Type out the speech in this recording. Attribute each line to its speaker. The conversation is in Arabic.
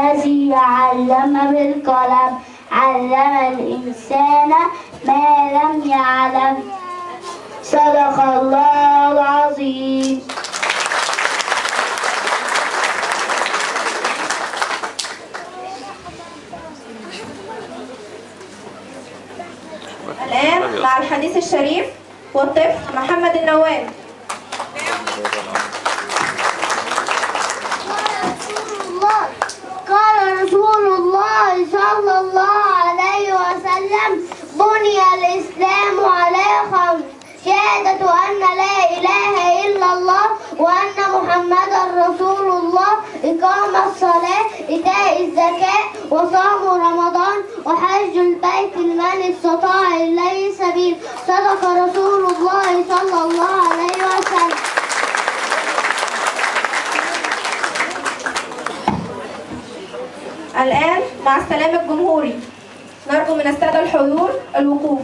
Speaker 1: الذي علم بالقلم علم الإنسان ما لم يعلم. صدق الله العظيم.
Speaker 2: الآن مع الحديث الشريف والطفل محمد النواب.
Speaker 1: قال رسول الله صلى الله عليه وسلم: بني الإسلام على خمس: شهادة أن لا إله إلا الله وأن محمدا رسول الله، إقام الصلاة، إيتاء الزكاة، وصوم رمضان، وحج البيت لمن استطاع إليه سبيل. صدق رسول الله صلى الله عليه وسلم.
Speaker 2: الآن مع السلام الجمهوري نرجو من السادة الحضور الوقوف.